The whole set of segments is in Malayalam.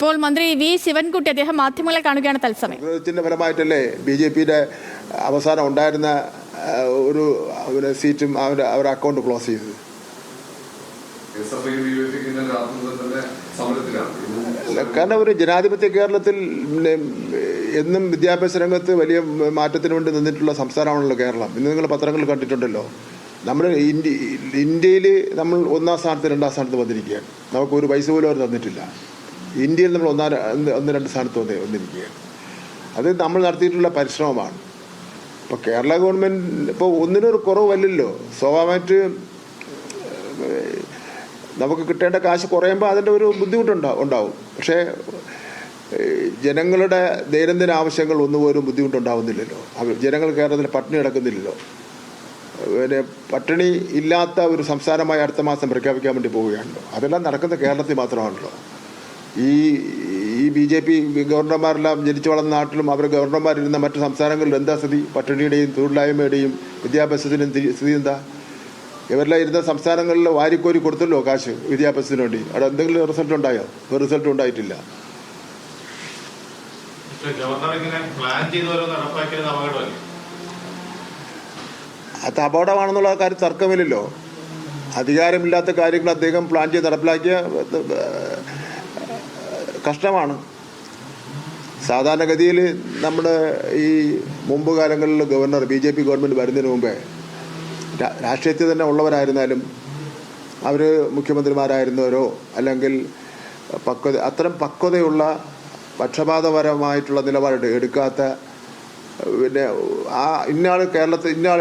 ഇപ്പോൾ മന്ത്രി വി ശിവൻകുട്ടി അദ്ദേഹം മാധ്യമങ്ങളെ കാണുകയാണ് തത്സമയം. ഇതിന്റെ ഫലമായിട്ടല്ലേ BJPയുടെ അവസാനം ഉണ്ടായിരുന്ന ഒരു സീറ്റും അവരുടെ അക്കൗണ്ട് ക്ലോസ് ചെയ്തത്. കാരണം ഒരു ജനാധിപത്യ കേരളത്തിൽ എന്നും വിദ്യാഭ്യാസ രംഗത്ത് വലിയ മാറ്റത്തിന് വേണ്ടി നിന്നിട്ടുള്ള സംസ്ഥാനമാണല്ലോ കേരളം. ഇന്ന് നിങ്ങൾ പത്രങ്ങൾ കണ്ടിട്ടുണ്ടല്ലോ. നമ്മൾ ഇന്ത്യയിൽ നമ്മൾ 1ാം സ്ഥാനത്ത് 2ാം സ്ഥാനത്ത് വന്നിരിക്കുകയാണ്. നമുക്ക് ഒരു പൈസ പോലും അവർ തന്നിട്ടില്ല. ഇന്ത്യയിൽ നമ്മൾ 1-2 സ്ഥാനത്ത് വന്നിരിക്കുകയാണ്. അത് നമ്മൾ നടത്തിയിട്ടുള്ള പരിശ്രമമാണ്. ഇപ്പോൾ കേരള ഗവൺമെൻറ് ഇപ്പോൾ ഒന്നിനൊരു കുറവല്ലല്ലോ. സ്വാഭാവികമായിട്ട് നമുക്ക് കിട്ടേണ്ട കാശ് കുറയുമ്പോൾ അതിൻ്റെ ഒരു ബുദ്ധിമുട്ടുണ്ടാവും. പക്ഷേ ജനങ്ങളുടെ ദൈനംദിന ആവശ്യങ്ങൾ ഒന്നുപോലും ബുദ്ധിമുട്ടുണ്ടാവുന്നില്ലല്ലോ. ജനങ്ങൾ കേരളത്തിൽ പട്ടിണി കിടക്കുന്നില്ലല്ലോ. പിന്നെ പട്ടിണി ഇല്ലാത്ത ഒരു സംസ്ഥാനമായി അടുത്ത മാസം പ്രഖ്യാപിക്കാൻ വേണ്ടി പോവുകയാണല്ലോ. അതെല്ലാം നടക്കുന്ന കേരളത്തിൽ മാത്രമാണല്ലോ. ഈ BJP ഗവർണർമാരെല്ലാം ജനിച്ചു വളർന്ന നാട്ടിലും അവർ ഗവർണർമാരിരുന്ന മറ്റു സംസ്ഥാനങ്ങളിൽ എന്താ സ്ഥിതി? പട്ടിണിയുടെയും തൊഴിലില്ലായ്മയുടെയും വിദ്യാഭ്യാസത്തിനും സ്ഥിതി എന്താ? ഇവരെല്ലാം ഇരുന്ന സംസ്ഥാനങ്ങളിൽ വാരിക്കോരി കൊടുത്തല്ലോ കാശ് വിദ്യാഭ്യാസത്തിന് വേണ്ടി. അവിടെ എന്തെങ്കിലും റിസൾട്ട് ഉണ്ടായോ? ഒരു റിസൾട്ട് ഉണ്ടായിട്ടില്ല. അത് അപകടമാണെന്നുള്ള കാര്യം തർക്കമില്ലല്ലോ. അധികാരമില്ലാത്ത കാര്യങ്ങൾ അദ്ദേഹം പ്ലാൻ ചെയ്ത് നടപ്പിലാക്കിയ കഷ്ടമാണ്. സാധാരണഗതിയിൽ നമ്മുടെ ഈ മുമ്പ് കാലങ്ങളിൽ ഗവർണർ BJP ഗവൺമെൻറ് വരുന്നതിന് മുമ്പേ രാഷ്ട്രീയത്തിൽ തന്നെ ഉള്ളവരായിരുന്നാലും അവർ മുഖ്യമന്ത്രിമാരായിരുന്നവരോ അല്ലെങ്കിൽ അത്തരം പക്വതയുള്ള പക്ഷപാതപരമായിട്ടുള്ള നിലപാട് എടുക്കാത്ത, പിന്നെ ആ ഇന്നയാൾ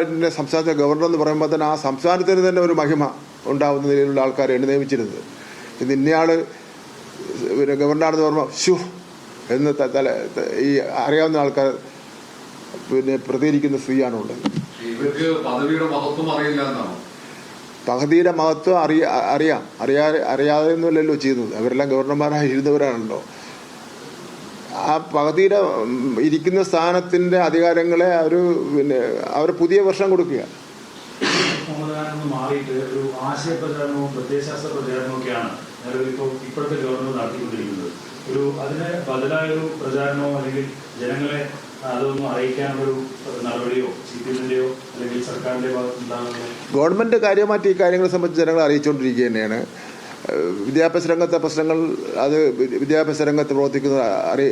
ഇന്ന സംസ്ഥാനത്തെ ഗവർണർ എന്ന് പറയുമ്പോൾ തന്നെ ആ സംസ്ഥാനത്തിന് തന്നെ ഒരു മഹിമ ഉണ്ടാകുന്ന നിലയിലുള്ള ആൾക്കാരെയാണ് നിയമിച്ചിരുന്നത്. ഇന്ന് ഇന്നയാൾ പിന്നെ ഗവർണറാണെന്ന് പറയുമ്പോൾ ഷു എന്ന് ഈ അറിയാവുന്ന ആൾക്കാർ പിന്നെ പ്രതികരിക്കുന്ന സ്ഥിതിയാണുള്ളത്. പദ്ധതിയുടെ മഹത്വം അറിയാതെയൊന്നുമല്ലല്ലോ ചെയ്യുന്നത്. അവരെല്ലാം ഗവർണർമാരായി ഇരുന്നവരാണല്ലോ. ആ പദ്ധതിയുടെ ഇരിക്കുന്ന സ്ഥാനത്തിന്റെ അധികാരങ്ങളെ അവർ പുതിയ വർഷം കൊടുക്കുക. മാറിയിട്ട് ഒരു ആശയ പ്രചാരണവും പ്രത്യയശാസ്ത്ര പ്രചാരണവും ഒക്കെയാണ് ഇപ്പോഴത്തെ ഗവർണർ നടത്തിക്കൊണ്ടിരിക്കുന്നത്. അതിന് ബദലായൊരു പ്രചാരണമോ അല്ലെങ്കിൽ ജനങ്ങളെ അതൊന്നും അറിയിക്കാനുള്ളൊരു നടപടിയോ CPM-ന്റെയോ അല്ലെങ്കിൽ സർക്കാരിന്റെ ഭാഗത്തുണ്ടാകുന്ന ഗവൺമെന്റ് കാര്യമായിട്ട് ഈ കാര്യങ്ങളെ സംബന്ധിച്ച് ജനങ്ങളെ അറിയിച്ചുകൊണ്ടിരിക്കുക തന്നെയാണ്. വിദ്യാഭ്യാസ രംഗത്തെ പ്രശ്നങ്ങൾ അത് വിദ്യാഭ്യാസ രംഗത്ത് പ്രവർത്തിക്കുന്നത്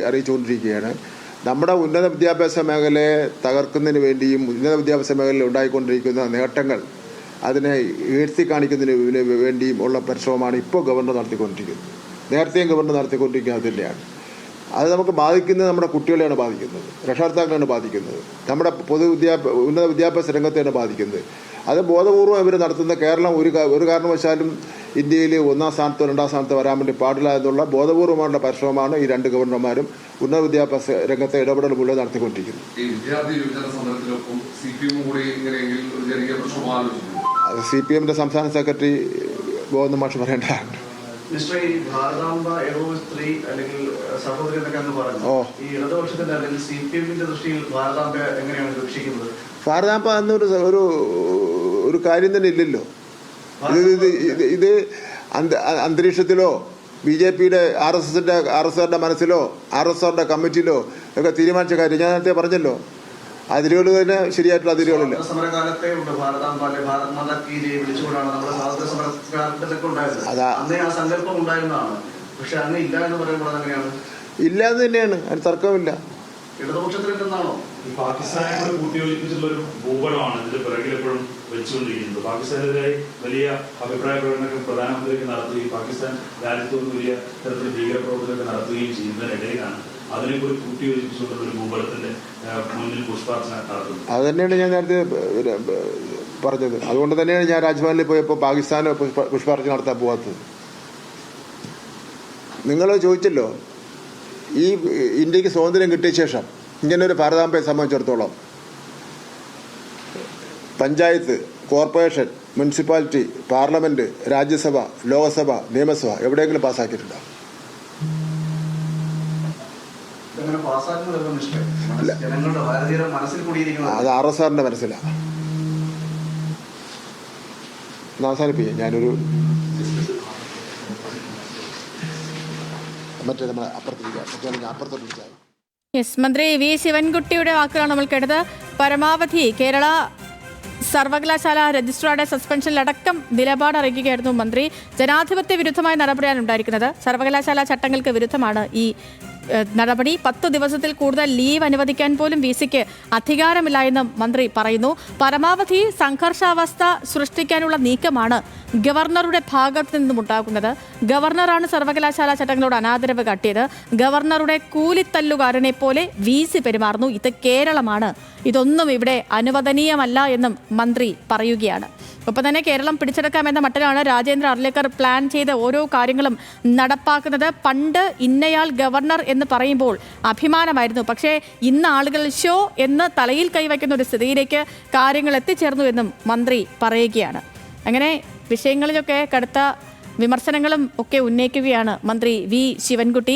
അറിയിച്ചുകൊണ്ടിരിക്കുകയാണ്. നമ്മുടെ ഉന്നത വിദ്യാഭ്യാസ മേഖലയെ തകർക്കുന്നതിന് വേണ്ടിയും ഉന്നത വിദ്യാഭ്യാസ മേഖലയിൽ ഉണ്ടായിക്കൊണ്ടിരിക്കുന്ന നേട്ടങ്ങൾ അതിനെ ഉയർത്തി കാണിക്കുന്നതിന് വേണ്ടിയും ഉള്ള പരിശ്രമമാണ് ഇപ്പോൾ ഗവർണർ നടത്തിക്കൊണ്ടിരിക്കുന്നത്. നേരത്തെയും ഗവർണർ നടത്തിക്കൊണ്ടിരിക്കുന്നത് തന്നെയാണ്. അത് നമുക്ക് ബാധിക്കുന്നത് നമ്മുടെ കുട്ടികളെയാണ് ബാധിക്കുന്നത്, രക്ഷകർത്താക്കളെയാണ് ബാധിക്കുന്നത്, നമ്മുടെ ഉന്നത വിദ്യാഭ്യാസ രംഗത്തെയാണ് ബാധിക്കുന്നത്. അത് ബോധപൂർവം ഇവർ നടത്തുന്ന കേരളം ഒരു കാരണവശാലും ഇന്ത്യയിൽ 1ാം സ്ഥാനത്തോ 2ാം സ്ഥാനത്തോ വരാൻ വേണ്ടി പാടില്ല എന്നുള്ള ബോധപൂർവമായിട്ടുള്ള പരിശ്രമമാണ് ഈ 2 ഗവർണർമാരും ഉന്നത വിദ്യാഭ്യാസ രംഗത്തെ ഇടപെടൽ മുഴുവൻ നടത്തിക്കൊണ്ടിരിക്കുന്നത്. അത് CPM-ന്റെ സംസ്ഥാന സെക്രട്ടറി ഗോവിന്ദ മാഷ് പറയേണ്ടതാണ്. ഭാരതാംബ എന്നൊരു കാര്യം തന്നെ ഇല്ലല്ലോ. ഇത് അന്തരീക്ഷത്തിലോ BJPയുടെ RSSന്റെ മനസ്സിലോ RSSന്റെ കമ്മിറ്റിയിലോ ഒക്കെ തീരുമാനിച്ച കാര്യം ഞാൻ നേരത്തെ പറഞ്ഞല്ലോ. അതിരുകൾ തന്നെ ശരിയായിട്ടുള്ള അതിരുകളില്ല. ഇല്ലാന്ന് തന്നെയാണ്, അതിന് തർക്കമില്ല. പാകിസ്ഥാനെ കൂടെ കൂട്ടിയോജിപ്പിച്ചുള്ള ഒരു ഭൂപടമാണ് ഇതിന്റെ പിറകിൽ എപ്പോഴും വെച്ചുകൊണ്ടിരിക്കുന്നത്. പാകിസ്ഥാനെതിരായി വലിയ അഭിപ്രായ പ്രകടനങ്ങൾ പ്രധാനമന്ത്രിക്ക് നടത്തുകയും പാകിസ്ഥാൻ രാജ്യത്തോട് വലിയ തരത്തിൽ ഭീകരപ്രവർത്തനമൊക്കെ നടത്തുകയും ചെയ്യുന്നതിനിടയിലാണ് അതിനെ കൂടി കൂട്ടിയോജിപ്പിച്ചുകൊണ്ടുള്ള ഒരു ഭൂപടത്തിന്റെ മുന്നിൽ പുഷ്പാർച്ചന നടത്തുന്നത്. അത് തന്നെയാണ് ഞാൻ നേരത്തെ പറഞ്ഞത്. അതുകൊണ്ട് തന്നെയാണ് ഞാൻ രാജ്ഭവനിൽ പോയപ്പോൾ പാകിസ്ഥാന് പുഷ്പാർച്ചന നടത്താൻ പോകാത്തത്. നിങ്ങൾ ചോദിച്ചല്ലോ, ഈ ഇന്ത്യക്ക് സ്വാതന്ത്ര്യം കിട്ടിയ ശേഷം ഇങ്ങനൊരു ഭാരതാംബയെ സംബന്ധിച്ചിടത്തോളം panchayat, corporation, municipality, parliament, Rajya Sabha, Lok Sabha, നിയമസഭ എവിടെയെങ്കിലും പാസ്സാക്കിയിട്ടുണ്ടോ? അത് RSSന്റെ മനസ്സിലാണ്. അവസാനിപ്പിക്കാം. ഞാനൊരു മറ്റേ നമ്മൾ അപ്പുറത്തോട്ട് യെസ്, മന്ത്രി വി ശിവൻകുട്ടിയുടെ വാക്കുകളാണ് നമ്മൾ കേട്ടത്. പരമാവധി കേരള സർവകലാശാല രജിസ്ട്രാറുടെ സസ്പെൻഷനിലടക്കം നിലപാട് അറിയിക്കുകയായിരുന്നു മന്ത്രി. ജനാധിപത്യ വിരുദ്ധമായ നടപടിയാണ് ഉണ്ടായിരിക്കുന്നത്. സർവകലാശാല ചട്ടങ്ങൾക്ക് വിരുദ്ധമാണ് ഈ നടപടി. 10 ദിവസത്തിൽ കൂടുതൽ ലീവ് അനുവദിക്കാൻ പോലും വിസിക്ക് അധികാരമില്ല എന്നും മന്ത്രി പറയുന്നു. പരമാവധി സംഘർഷാവസ്ഥ സൃഷ്ടിക്കാനുള്ള നീക്കമാണ് ഗവർണറുടെ ഭാഗത്തു നിന്നും ഉണ്ടാകുന്നത്. ഗവർണറാണ് സർവകലാശാല ചട്ടങ്ങളോട് അനാദരവ് കാട്ടിയത്. ഗവർണറുടെ കൂലിത്തല്ലുകാരനെ പോലെ വിസി പെരുമാറുന്നു. ഇത് കേരളമാണ്, ഇതൊന്നും ഇവിടെ അനുവദനീയമല്ല എന്നും മന്ത്രി പറയുകയാണ്. ഒപ്പം തന്നെ കേരളം പിടിച്ചെടുക്കാമെന്ന മട്ടിലാണ് രാജേന്ദ്ര അർലേക്കർ പ്ലാൻ ചെയ്ത ഓരോ കാര്യങ്ങളും നടപ്പാക്കുന്നത്. പണ്ട് ഇന്നയാൾ ഗവർണർ എന്ന് പറയുമ്പോൾ അഭിമാനമായിരുന്നു. പക്ഷേ ഇന്ന് ആളുകൾ ഷോ എന്ന് തലയിൽ കൈവയ്ക്കുന്ന ഒരു സ്ഥിതിയിലേക്ക് കാര്യങ്ങൾ എത്തിച്ചേർന്നു എന്നും മന്ത്രി പറയുകയാണ്. അങ്ങനെ വിഷയങ്ങളിലൊക്കെ കടുത്ത വിമർശനങ്ങളും ഒക്കെ ഉന്നയിക്കുകയാണ് മന്ത്രി വി ശിവൻകുട്ടി.